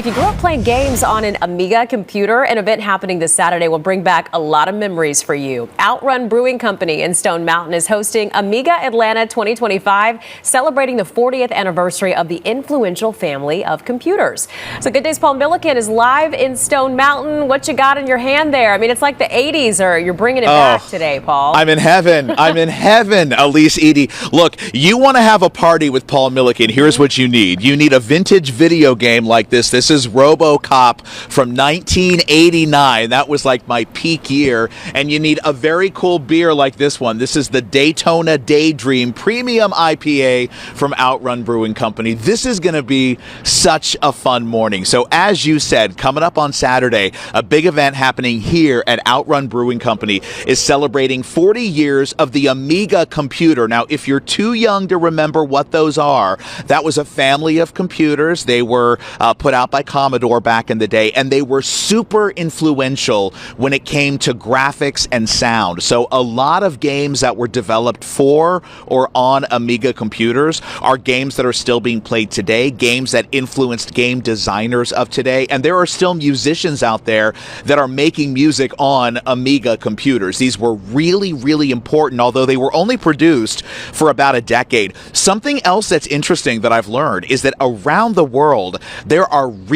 If you grew up playing games on an Amiga computer, an event happening this Saturday will bring back a lot of memories for you. Outrun Brewing Company in Stone Mountain is hosting Amiga Atlanta 2025, celebrating the 40th anniversary of the influential family of computers. So Good Day's Paul Milliken is live in Stone Mountain. What you got in your hand there? I mean, it's like the 80s, or you're bringing it back today, Paul. I'm in heaven. I'm in heaven, Elise Edie. Look, you want to have a party with Paul Milliken. Here's what you need. You need a vintage video game like this. This is RoboCop from 1989. That was like my peak year. And you need a very cool beer like this one. This is the Daytona Daydream Premium IPA from Outrun Brewing Company. This is going to be such a fun morning. So as you said, coming up on Saturday, a big event happening here at Outrun Brewing Company is celebrating 40 years of the Amiga computer. Now, if you're too young to remember what those are, that was a family of computers. They were put out by Commodore back in the day, and they were super influential when it came to graphics and sound. So a lot of games that were developed for or on Amiga computers are games that are still being played today, games that influenced game designers of today, and there are still musicians out there that are making music on Amiga computers. These were really, really important, although they were only produced for about a decade. Something else that's interesting that I've learned is that around the world, there are real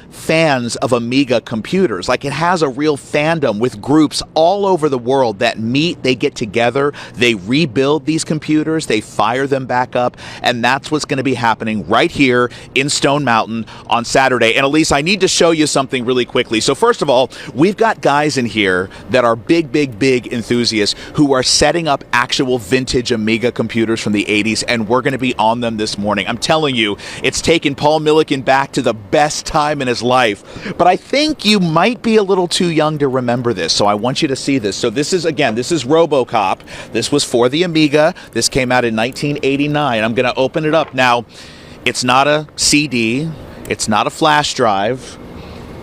fans of Amiga computers. Like, it has a real fandom with groups all over the world that meet, they get together, they rebuild these computers, they fire them back up, and that's what's going to be happening right here in Stone Mountain on Saturday. And Elise, I need to show you something really quickly. So first of all, we've got guys in here that are big enthusiasts who are setting up actual vintage Amiga computers from the 80s, and we're going to be on them this morning. I'm telling you, it's taken Paul Milliken back to the best time in his life. But I think you might be a little too young to remember this, so I want you to see this. So this is, again, this is RoboCop. This was for the Amiga. This came out in 1989. I'm going to open it up. Now, it's not a CD. It's not a flash drive.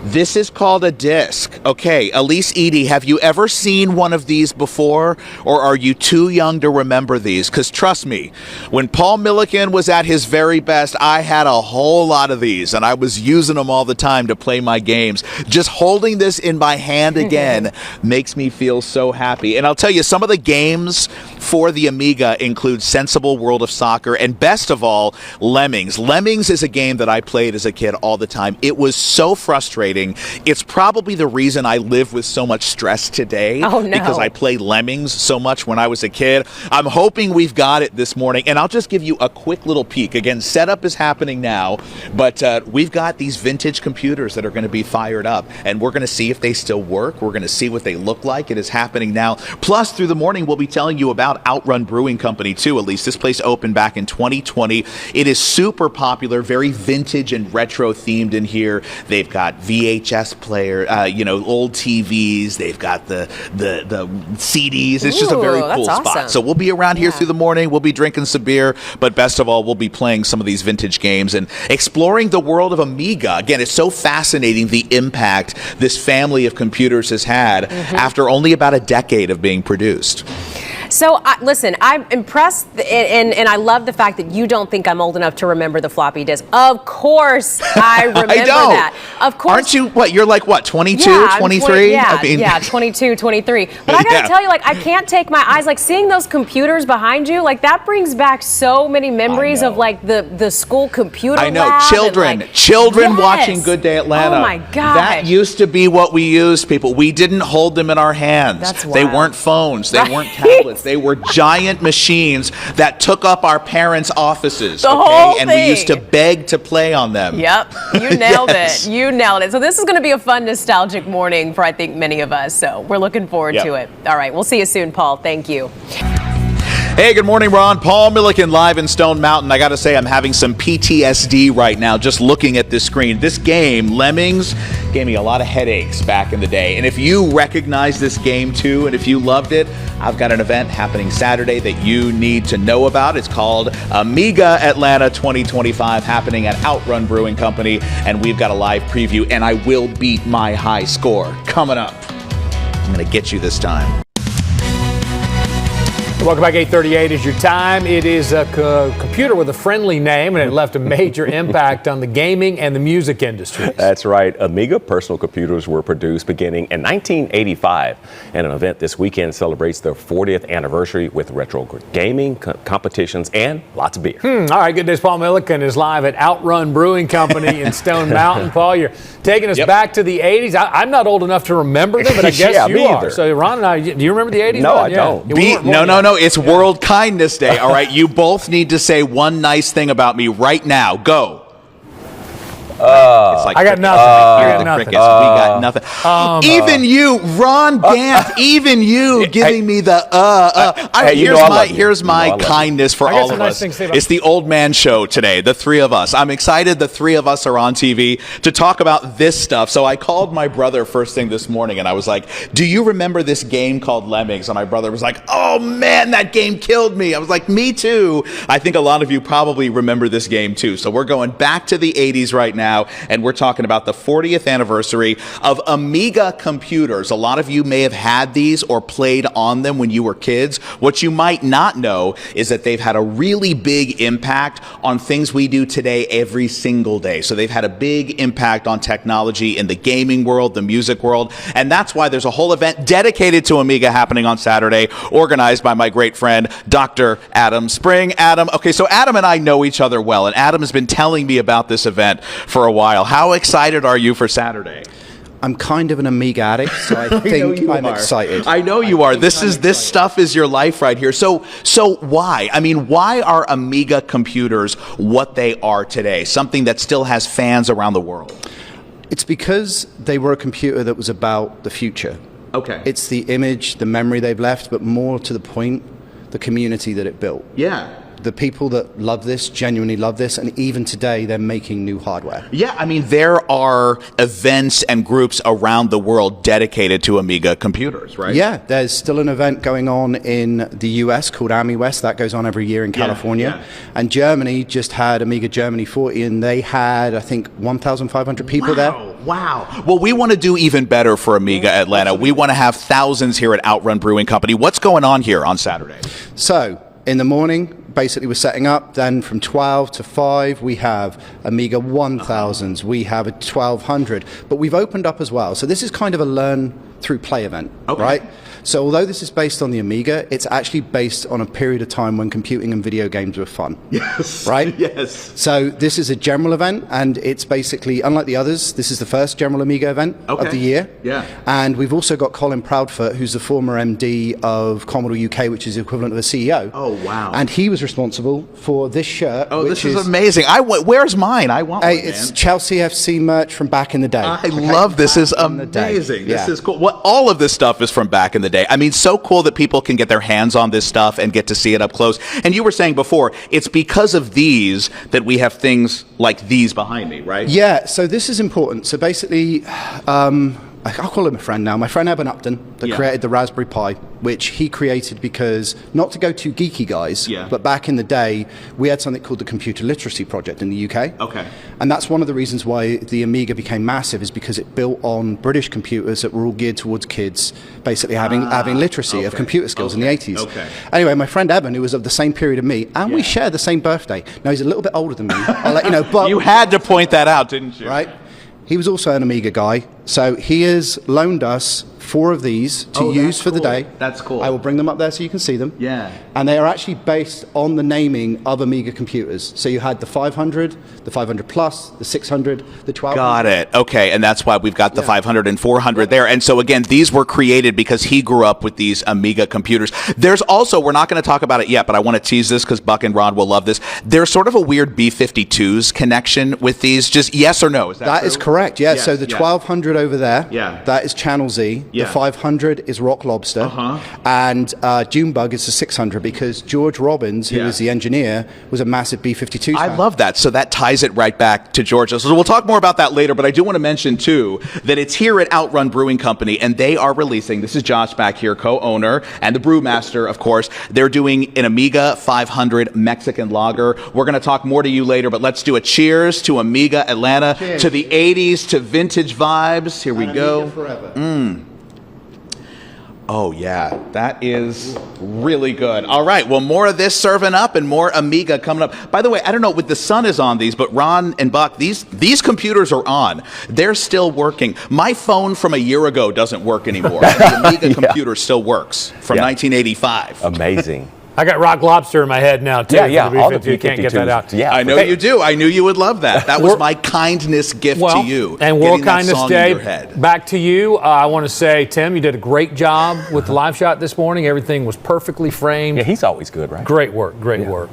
This is called a disc. Okay, Elise Edie, have you ever seen one of these before, or are you too young to remember these? Because trust me, when Paul Milliken was at his very best, I had a whole lot of these, and I was using them all the time to play my games. Just holding this in my hand again makes me feel so happy. And I'll tell you, some of the games for the Amiga include Sensible World of Soccer, and best of all, Lemmings. Lemmings is a game that I played as a kid all the time. It was so frustrating. It's probably the reason I live with so much stress today. Oh, no. Because I played Lemmings so much when I was a kid. I'm hoping we've got it this morning, and I'll just give you a quick little peek. Again, setup is happening now, but we've got these vintage computers that are going to be fired up, and we're going to see if they still work. We're going to see what they look like. It is happening now. Plus, through the morning, we'll be telling you about Outrun Brewing Company, too. At least this place opened back in 2020. It is super popular, very vintage and retro themed in here. They've got VHS player, old TVs. They've got the CDs. It's just a very cool spot. Awesome. So we'll be around here through the morning. We'll be drinking some beer, but best of all, we'll be playing some of these vintage games and exploring the world of Amiga. Again, it's so fascinating the impact this family of computers has had after only about a decade of being produced. So, listen, I'm impressed, and I love the fact that you don't think I'm old enough to remember the floppy disk. Of course, I remember that. Of course. Aren't you, you're like, 22, yeah, 23? Yeah, 22, 23. But I gotta tell you, I can't take my eyes, seeing those computers behind you, that brings back so many memories of, the school computer I know, lab children watching Good Day Atlanta. Oh, my God. That used to be what we used, people. We didn't hold them in our hands. That's wild. They weren't phones. They weren't tablets. They were giant machines that took up our parents' offices. The whole thing. And we used to beg to play on them. Yep, you nailed it. You nailed it. So this is going to be a fun, nostalgic morning for, I think, many of us. So we're looking forward to it. All right, we'll see you soon, Paul. Thank you. Hey, good morning, Ron. Paul Milliken live in Stone Mountain. I got to say, I'm having some PTSD right now just looking at this screen. This game, Lemmings, gave me a lot of headaches back in the day. And if you recognize this game too, and if you loved it, I've got an event happening Saturday that you need to know about. It's called Amiga Atlanta 2025, happening at Outrun Brewing Company. And we've got a live preview, and I will beat my high score coming up. I'm going to get you this time. Welcome back. 8:38 is your time. It is a computer with a friendly name, and it left a major impact on the gaming and the music industry. That's right. Amiga personal computers were produced beginning in 1985, and an event this weekend celebrates their 40th anniversary with retro gaming competitions and lots of beer. All right, good day. Paul Milliken is live at Outrun Brewing Company in Stone Mountain. Paul, you're taking us back to the 80s. I'm not old enough to remember them, but I guess you are. So Ron and I, do you remember the 80s? No, I don't. No. It's World Kindness Day. All right, you both need to say one nice thing about me right now. Go. It's like I got nothing. We got nothing. Even you, Ron Gant, even you giving me the here's my kindness for all of us. It's the old man show today, the three of us. I'm excited the three of us are on TV to talk about this stuff. So I called my brother first thing this morning and I was like, do you remember this game called Lemmings? And my brother was like, oh man, that game killed me. I was like, me too. I think a lot of you probably remember this game too. So we're going back to the 80s right now. And we're talking about the 40th anniversary of Amiga computers. A lot of you may have had these or played on them when you were kids. What you might not know is that they've had a really big impact on things we do today every single day. So they've had a big impact on technology in the gaming world, the music world, and that's why there's a whole event dedicated to Amiga happening on Saturday, organized by my great friend, Dr. Adam Spring. Adam, okay, so Adam and I know each other well, and Adam has been telling me about this event for a while. How excited are you for Saturday? I'm kind of an Amiga addict, so I think I'm excited. I know you are. This stuff is your life right here. So why? I mean, why are Amiga computers what they are today? Something that still has fans around the world. It's because they were a computer that was about the future. Okay. It's the image, the memory they've left, but more to the point, the community that it built. Yeah. The people that love this genuinely love this, and even today they're making new hardware. Yeah, I mean, there are events and groups around the world dedicated to Amiga computers, right? Yeah, there's still an event going on in the US called AmiWest. That goes on every year in California. And Germany just had Amiga Germany 40, and they had, I think, 1,500 people there. Wow. Well, we want to do even better for Amiga Atlanta. We want to have thousands here at Outrun Brewing Company. What's going on here on Saturday? So, in the morning, basically we're setting up, then from 12 to 5 we have Amiga 1000s, we have a 1200, but we've opened up as well. So this is kind of a learn through play event, right? So although this is based on the Amiga, it's actually based on a period of time when computing and video games were fun. Yes. Right? Yes. So this is a general event, and it's basically, unlike the others, this is the first general Amiga event of the year. Yeah. And we've also got Colin Proudfoot, who's the former MD of Commodore UK, which is the equivalent of a CEO. Oh, wow. And he was responsible for this shirt. Oh, this is amazing. Where's mine? I want one, It's Chelsea FC merch from back in the day. I love this. This is amazing. This is cool. All of this stuff is from back in the day. I mean, so cool that people can get their hands on this stuff and get to see it up close. And you were saying before, it's because of these that we have things like these behind me, right? Yeah, so this is important. So basically, I'll call him a friend now. My friend Abbott that created the Raspberry Pi, which he created because, not to go too geeky, guys, but back in the day, we had something called the Computer Literacy Project in the UK. Okay. And that's one of the reasons why the Amiga became massive, is because it built on British computers that were all geared towards kids, basically having literacy of computer skills in the 80s. Okay. Anyway, my friend Evan, who was of the same period of me, and we share the same birthday. Now, he's a little bit older than me. I'll let you know. But you had to point that out, didn't you? Right. He was also an Amiga guy, so he has loaned us 4 of these to use for the day. That's cool. I will bring them up there so you can see them. Yeah. And they are actually based on the naming of Amiga computers. So you had the 500, the 500 Plus, the 600, the 1200. Got it. Okay, and that's why we've got the 500 and 400 there. And so again, these were created because he grew up with these Amiga computers. There's also, we're not going to talk about it yet, but I want to tease this because Buck and Rod will love this. There's sort of a weird B-52s connection with these. Just yes or no? That is correct. Yeah. So the 1200 over there, that is Channel Z. Yeah. The 500 is Rock Lobster, and Junebug is the 600 because George Robbins, who was the engineer, was a massive B-52 fan. I love that. So that ties it right back to George. So we'll talk more about that later, but I do want to mention, too, that it's here at Outrun Brewing Company, and they are releasing, this is Josh back here, co-owner, and the brewmaster, of course. They're doing an Amiga 500 Mexican lager. We're going to talk more to you later, but let's do a cheers to Amiga Atlanta, to the 80s, to vintage vibes. Here we go. Amiga forever. Oh, yeah, that is really good. All right, well, more of this serving up and more Amiga coming up. By the way, I don't know what the sun is on these, but Ron and Buck, these computers are on. They're still working. My phone from a year ago doesn't work anymore. The Amiga computer still works from 1985. Amazing. I got Rock Lobster in my head now, too. Yeah. All the you can't get that out. Yeah, I know you do. I knew you would love that. That was my kindness gift to you. And World Kindness Day, back to you. I want to say, Tim, you did a great job with the live shot this morning. Everything was perfectly framed. Yeah, he's always good, right? Great work, great work.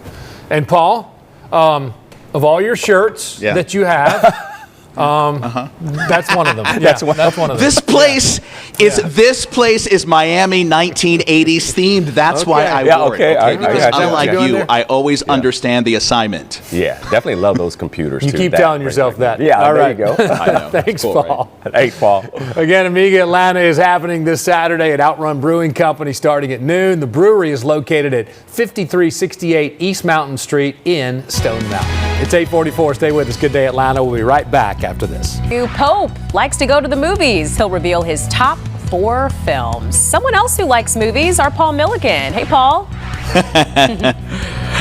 And Paul, of all your shirts that you have, that's one of them. Yeah, that's one of them. This place is Miami 1980s themed. That's why I wore it. Because unlike you, I always understand the assignment. Yeah, definitely love those computers. You keep telling yourself that. Yeah, all right. There you go. I know. Thanks, Paul. Right? Thanks, Paul. Again, Amiga Atlanta is happening this Saturday at Outrun Brewing Company starting at noon. The brewery is located at 5368 East Mountain Street in Stone Mountain. It's 8:44. Stay with us. Good day, Atlanta. We'll be right back after this. Pope likes to go to the movies. He'll reveal his top 4 films. Someone else who likes movies are Paul Milliken. Hey, Paul.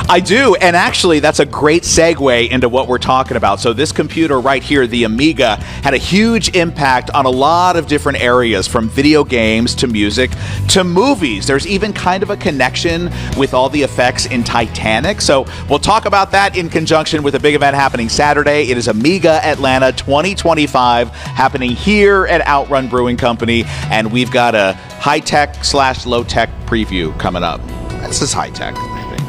I do, and actually that's a great segue into what we're talking about. So this computer right here, the Amiga, had a huge impact on a lot of different areas, from video games to music to movies. There's even kind of a connection with all the effects in Titanic. So we'll talk about that in conjunction with a big event happening Saturday. It is Amiga Atlanta 2025 happening here at Outrun Brewing Company, and we've got a high-tech / low-tech preview coming up. This is high-tech, I think.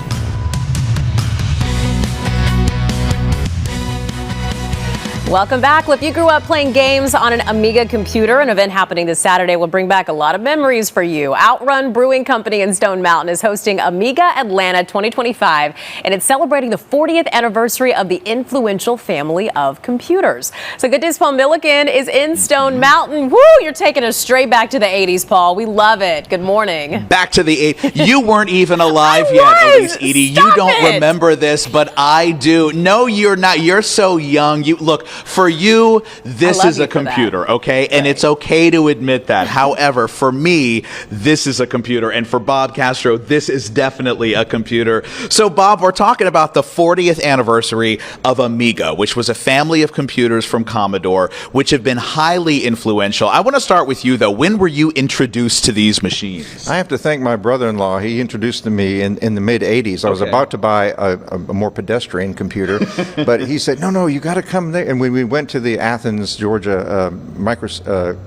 Welcome back. Well, if you grew up playing games on an Amiga computer, an event happening this Saturday will bring back a lot of memories for you. Outrun Brewing Company in Stone Mountain is hosting Amiga Atlanta 2025, and it's celebrating the 40th anniversary of the influential family of computers. So Good Day's Paul Milliken is in Stone Mountain. Woo, you're taking us straight back to the 80s, Paul. We love it. Good morning. Back to the 80s. You weren't even alive yet, Elise Edie. You don't remember this, but I do. No, you're not. You're so young. You look. For you, this is a computer, okay? And it's okay to admit that. However, for me, this is a computer. And for Bob Castro, this is definitely a computer. So, Bob, we're talking about the 40th anniversary of Amiga, which was a family of computers from Commodore, which have been highly influential. I want to start with you, though. When were you introduced to these machines? I have to thank my brother-in-law. He introduced to me in the mid-'80s. I was about to buy a more pedestrian computer, but he said, no, you got to come there. And we went to the Athens, Georgia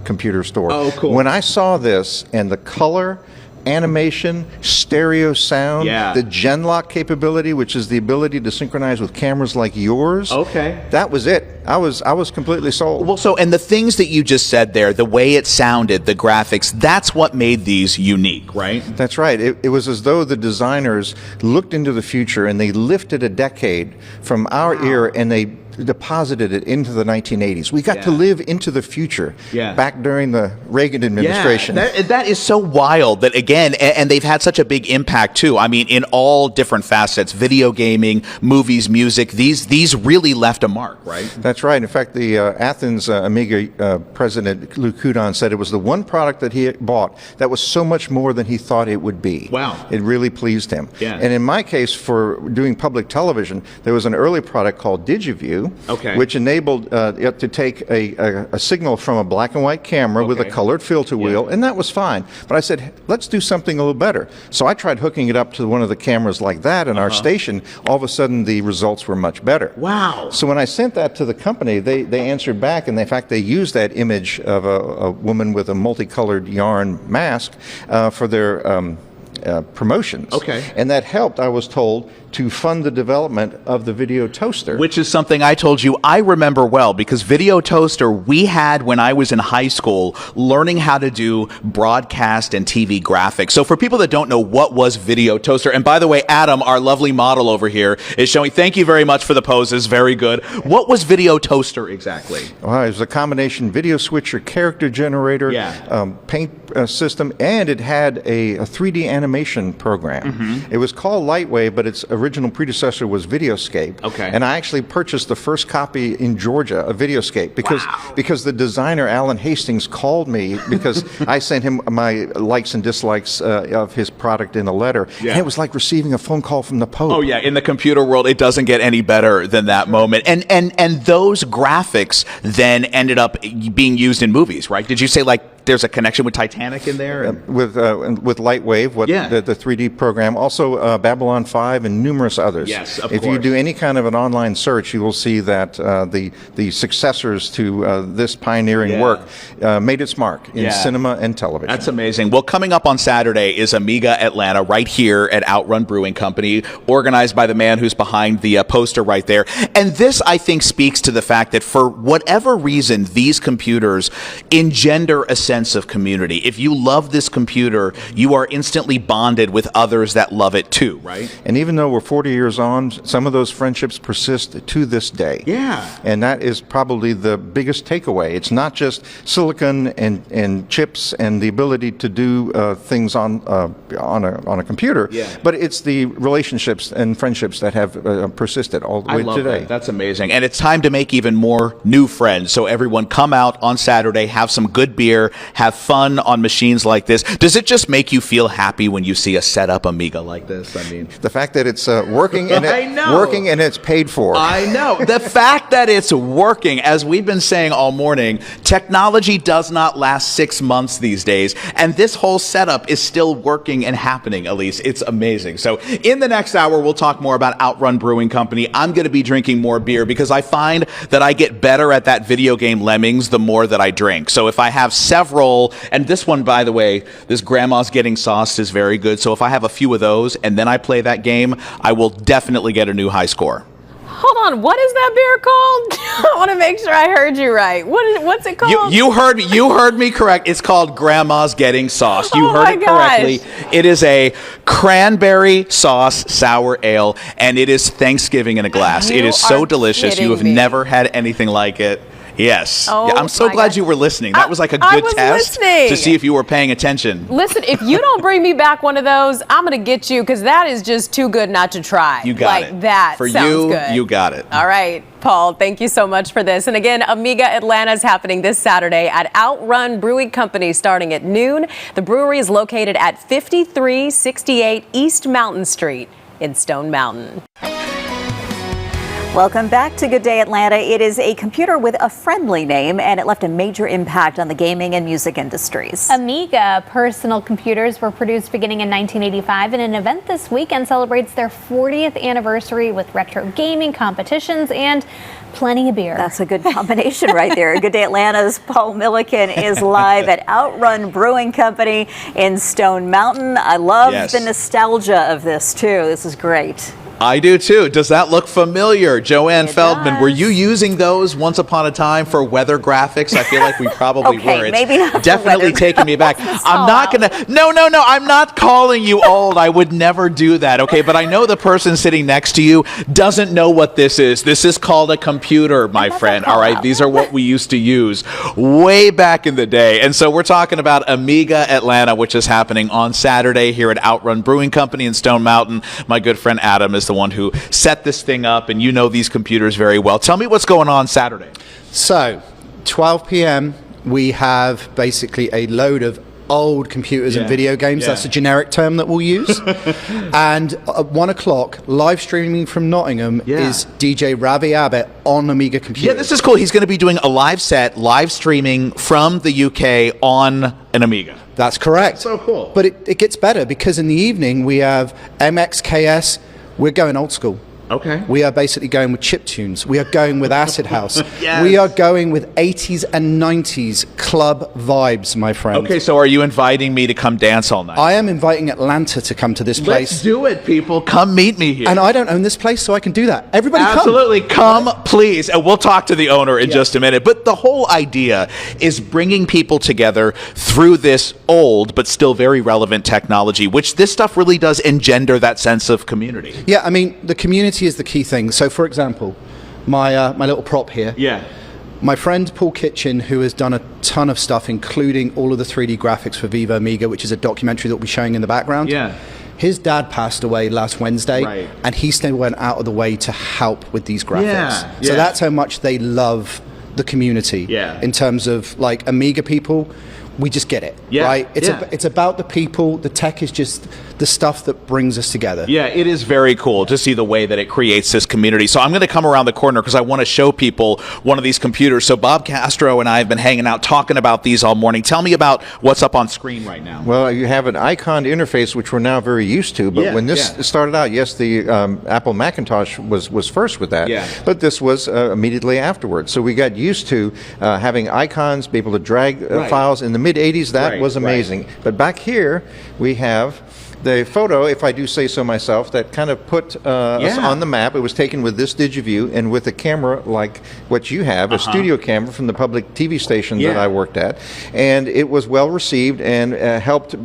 computer store. Oh, cool. When I saw this and the color, animation, stereo sound, the Genlock capability, which is the ability to synchronize with cameras like yours. Okay. That was it. I was completely sold. Well, and the things that you just said there, the way it sounded, the graphics, that's what made these unique, right? That's right. It was as though the designers looked into the future and they lifted a decade from our era and they deposited it into the 1980s. We got to live into the future back during the Reagan administration. That is so wild that, again, and they've had such a big impact too. I mean, in all different facets, video gaming, movies, music, these really left a mark, right? That's right. In fact, the Athens Amiga president, Lou Coudon, said it was the one product that he bought that was so much more than he thought it would be. Wow. It really pleased him. Yeah. And in my case, for doing public television, there was an early product called DigiView, which enabled it to take a signal from a black and white camera with a colored filter wheel, and that was fine. But I said, let's do something a little better. So I tried hooking it up to one of the cameras like that in our station. All of a sudden, the results were much better. Wow. So when I sent that to the company, they answered back, and in fact, they used that image of a woman with a multicolored yarn mask for their promotions. And that helped, I was told, to fund the development of the video toaster. Which is something I told you I remember well, because video toaster we had when I was in high school, learning how to do broadcast and TV graphics. So for people that don't know, what was video toaster? And by the way, Adam, our lovely model over here, is showing, thank you very much for the poses, very good. What was video toaster exactly? Well, it was a combination video switcher, character generator, paint system, and it had a 3D animation program. It was called Lightwave, but its original predecessor was Videoscape. Okay. And I actually purchased the first copy in Georgia of Videoscape because the designer Alan Hastings called me because I sent him my likes and dislikes of his product in a letter. Yeah. And it was like receiving a phone call from the Pope. Oh yeah, in the computer world, it doesn't get any better than that moment. And those graphics then ended up being used in movies, right? Did you say like there's a connection with Titanic in there? With Lightwave, the 3D program, also Babylon 5 and numerous others. Yes, of If course. you do any kind of an online search, you will see that the successors to this pioneering work made its mark in cinema and television. That's amazing. Well, coming up on Saturday is Amiga Atlanta right here at Outrun Brewing Company, organized by the man who's behind the poster right there. And this, I think, speaks to the fact that for whatever reason, these computers engender a sense of community. If you love this computer, you are instantly bonded with others that love it too, right? And even though we're 40 years on, some of those friendships persist to this day. Yeah. And that is probably the biggest takeaway. It's not just silicon and chips and the ability to do things on a computer, but it's the relationships and friendships that have persisted all the way today. That's amazing. And it's time to make even more new friends. So everyone come out on Saturday, have some good beer, have fun on machines like this. Does it just make you feel happy when you see a setup Amiga like this? I mean, the fact that it's working and working and it's paid for. I know. The fact that it's working, as we've been saying all morning, technology does not last 6 months these days, and this whole setup is still working and happening, Elise. It's amazing. So in the next hour, we'll talk more about Outrun Brewing Company. I'm going to be drinking more beer because I find that I get better at that video game Lemmings the more that I drink. So if I have several, and this one, by the way, this Grandma's Getting Sauced is very good. So if I have a few of those and then I play that game, I will definitely get a new high score. Hold on, what is that beer called? I want to make sure I heard you right. What's it called? You heard me correct. It's called Grandma's Getting Sauced. You Oh heard my it correctly. gosh. It is a cranberry sauce sour ale, and it is Thanksgiving in a glass. It You is so are delicious. You kidding have me. never had anything like it. Yes. Oh, Yeah, I'm so my glad gosh. you were listening. That was like a I good was test listening. to see if you were paying attention. Listen, if you don't bring me back one of those, I'm going to get you because that is just too good not to try. You got like, it. That For sounds you, good. you got it. All right, Paul, thank you so much for this. And again, Amiga Atlanta is happening this Saturday at Outrun Brewing Company starting at noon. The brewery is located at 5368 East Mountain Street in Stone Mountain. Welcome back to Good Day Atlanta. It is a computer with a friendly name, and it left a major impact on the gaming and music industries. Amiga personal computers were produced beginning in 1985, and an event this weekend celebrates their 40th anniversary with retro gaming competitions and plenty of beer. That's a good combination right there. Good Day Atlanta's Paul Milliken is live at Outrun Brewing Company in Stone Mountain. I love the nostalgia of this, too. This is great. I do too. Does that look familiar? Joanne It Feldman, does. were you using those once upon a time for weather graphics? I feel like we probably Okay, were. It's maybe not for definitely weather taking me back. I'm not call going to. No. I'm not calling you old. I would never do that. Okay, but I know the person sitting next to you doesn't know what this is. This is called a computer, my friend. All right, these are what we used to use way back in the day. And so we're talking about Amiga Atlanta, which is happening on Saturday here at Outrun Brewing Company in Stone Mountain. My good friend Adam is the one who set this thing up, and you know these computers very well. Tell me what's going on Saturday. So, 12 p.m., we have basically a load of old computers and video games. That's a generic term that we'll use. And at 1 o'clock, live streaming from Nottingham is DJ Ravi Abbott on Amiga computers. Yeah, this is cool. He's going to be doing a live set, live streaming from the UK on an Amiga. That's correct. So cool. But it gets better because in the evening we have MXKS. We're going old school. Okay. We are basically going with chiptunes. We are going with acid house. Yes. We are going with 80s and 90s club vibes, my friend. Okay, so are you inviting me to come dance all night? I am inviting Atlanta to come to this place. Let's do it, people. Come meet me here. And I don't own this place, so I can do that. Everybody Absolutely. Come, please. And we'll talk to the owner in just a minute. But the whole idea is bringing people together through this old but still very relevant technology, which this stuff really does engender that sense of community. Yeah, I mean, the community is the key thing. So, for example, my little prop here. Yeah. My friend Paul Kitchen, who has done a ton of stuff, including all of the 3D graphics for Viva Amiga, which is a documentary that we'll be showing in the background. Yeah. His dad passed away last Wednesday, and he still went out of the way to help with these graphics. So that's how much they love the community. In terms of like Amiga people, we just get it, right? It's about the people. The tech is just the stuff that brings us together. Yeah, it is very cool to see the way that it creates this community. So I'm going to come around the corner because I want to show people one of these computers. So Bob Castro and I have been hanging out talking about these all morning. Tell me about what's up on screen right now. Well, you have an icon interface, which we're now very used to. But when this started out, yes, the Apple Macintosh was first with that. But this was immediately afterwards. So we got used to having icons, be able to drag files. In the mid-'80s, that was amazing. But back here, we have the photo, if I do say so myself, that kind of put us on the map. It was taken with this DigiView and with a camera like what you have, a studio camera from the public TV station that I worked at. And it was well received and helped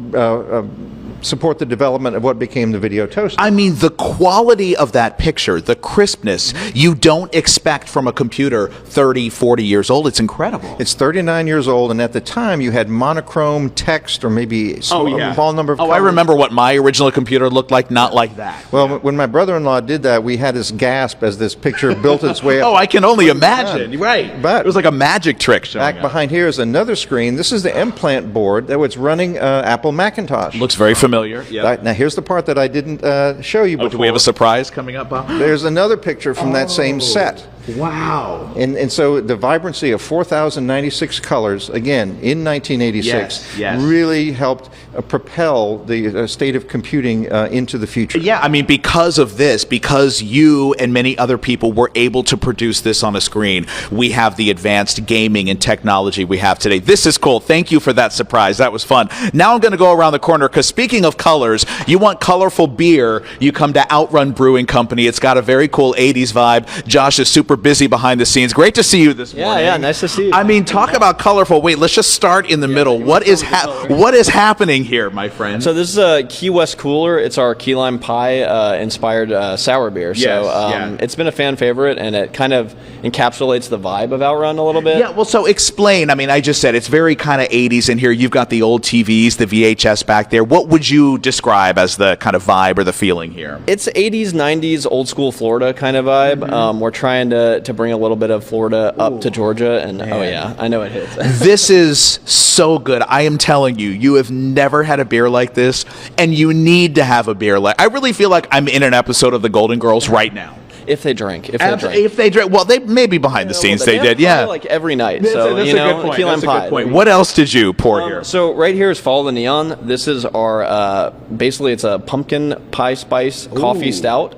support the development of what became the video toaster. I mean, the quality of that picture, the crispness, you don't expect from a computer 30, 40 years old. It's incredible. It's 39 years old, and at the time you had monochrome text or maybe a small number of colors. I remember what my original computer looked like, not like that. Well, when my brother-in-law did that, we had this gasp as this picture built its way up. Oh, I can only imagine. Right. But it was like a magic trick. Back behind here is another screen. This is the implant board that was running Apple Macintosh. Looks very familiar. Now, here's the part that I didn't show you before. Do we have a surprise coming up, Bob? There's another picture from that same set. Wow. And so the vibrancy of 4,096 colors, again, in 1986, really helped propel the state of computing into the future. Yeah, I mean, because of this, because you and many other people were able to produce this on a screen, we have the advanced gaming and technology we have today. This is cool. Thank you for that surprise. That was fun. Now I'm going to go around the corner because speaking of colors, you want colorful beer, you come to Outrun Brewing Company. It's got a very cool 80s vibe. Josh is super busy behind the scenes. Great to see you this morning. Yeah, nice to see you. I mean, talk about colorful. Wait, let's just start in the middle. What is happening here, my friend? So this is a Key West cooler. It's our key lime pie inspired sour beer. So it's been a fan favorite, and it kind of encapsulates the vibe of Outrun a little bit. Yeah, well, so explain. I mean, I just said it's very kind of 80s in here. You've got the old TVs, the VHS back there. What would you describe as the kind of vibe or the feeling here? It's 80s, 90s, old school Florida kind of vibe. We're trying to bring a little bit of Florida up to Georgia, and I know it hits. This is so good. I am telling you, you have never had a beer like this, and you need to have a beer like. I really feel like I'm in an episode of The Golden Girls right now. If they drink. If they drink. Well, they may be behind the scenes. They did, like every night. That's a good point. Key lime pie. Good point. What else did you pour here? So right here is Follow the Neon. This is our, basically it's a pumpkin pie spice coffee stout.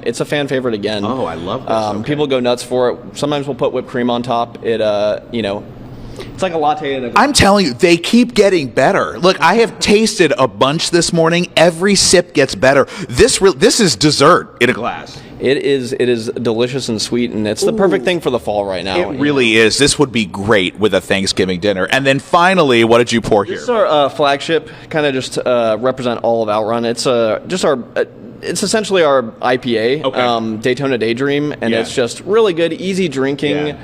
It's a fan favorite again. Oh, I love this. People go nuts for it. Sometimes we'll put whipped cream on top. It, it's like a latte. I'm telling you, they keep getting better. Look, I have tasted a bunch this morning. Every sip gets better. This is dessert in a glass. It is delicious and sweet, and it's the perfect thing for the fall right now. It really is. This would be great with a Thanksgiving dinner. And then finally, what did you pour here? This is our flagship, kind of just represent all of Outrun. It's just our... It's essentially our IPA, Daytona Daydream, and it's just really good, easy drinking,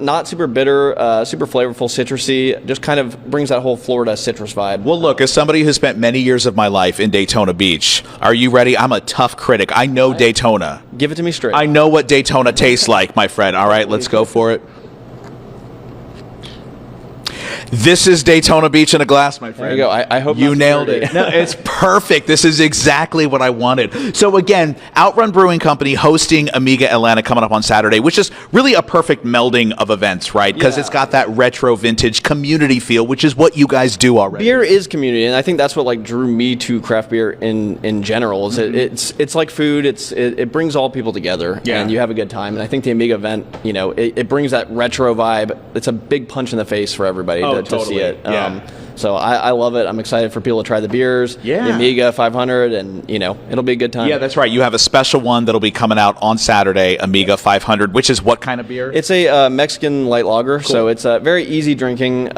not super bitter, super flavorful, citrusy, just kind of brings that whole Florida citrus vibe. Well, look, as somebody who spent many years of my life in Daytona Beach, are you ready? I'm a tough critic. I know Daytona. Give it to me straight. I know what Daytona tastes like, my friend. All right, let's go for it. This is Daytona Beach in a glass, my friend. There you go. I hope you nailed it. No, it's perfect. This is exactly what I wanted. So again, Outrun Brewing Company hosting Amiga Atlanta coming up on Saturday, which is really a perfect melding of events, right? Because it's got that retro vintage community feel, which is what you guys do already. Beer is community, and I think that's what drew me to craft beer in general. Is it's like food. It brings all people together, and you have a good time. And I think the Amiga event, it brings that retro vibe. It's a big punch in the face for everybody to see it. So I love it. I'm excited for people to try the beers, the Amiga 500, and it'll be a good time. Yeah, that's right. You have a special one that'll be coming out on Saturday, Amiga 500, which is what kind of beer? It's a Mexican light lager, so it's very easy drinking,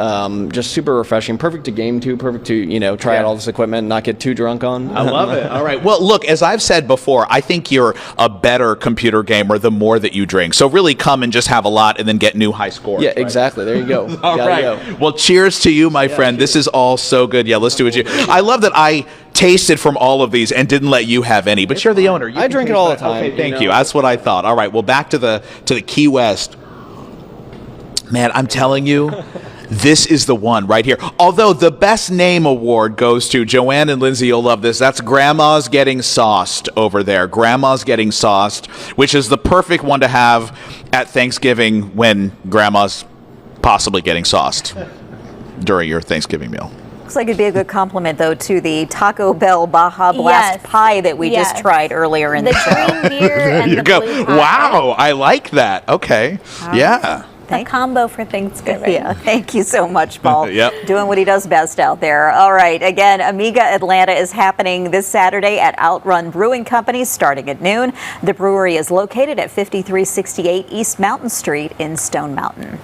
just super refreshing, perfect to game to, perfect to try out all this equipment and not get too drunk on. I love it. All right. Well, look, as I've said before, I think you're a better computer gamer the more that you drink. So really come and just have a lot and then get new high scores. Yeah, exactly. There you go. All right. Well, cheers to you, my friend. This is all so good. Yeah, let's do it. I love that I tasted from all of these and didn't let you have any, but you're the owner. I drink it all the time. Okay, thank you. That's what I thought. All right, well, back to the Key West. Man, I'm telling you, this is the one right here. Although the best name award goes to Joanne and Lindsay, you'll love this. That's Grandma's Getting Sauced over there. Grandma's Getting Sauced, which is the perfect one to have at Thanksgiving when Grandma's possibly getting sauced during your Thanksgiving meal. Looks like it'd be a good compliment, though, to the Taco Bell Baja Blast pie that we just tried earlier in the show. Green beer and the blue pie. Wow, I like that. Okay. Yeah. A combo for Thanksgiving. Yeah, thank you so much, Paul. Yep. Doing what he does best out there. All right, again, Amiga Atlanta is happening this Saturday at Outrun Brewing Company starting at noon. The brewery is located at 5368 East Mountain Street in Stone Mountain.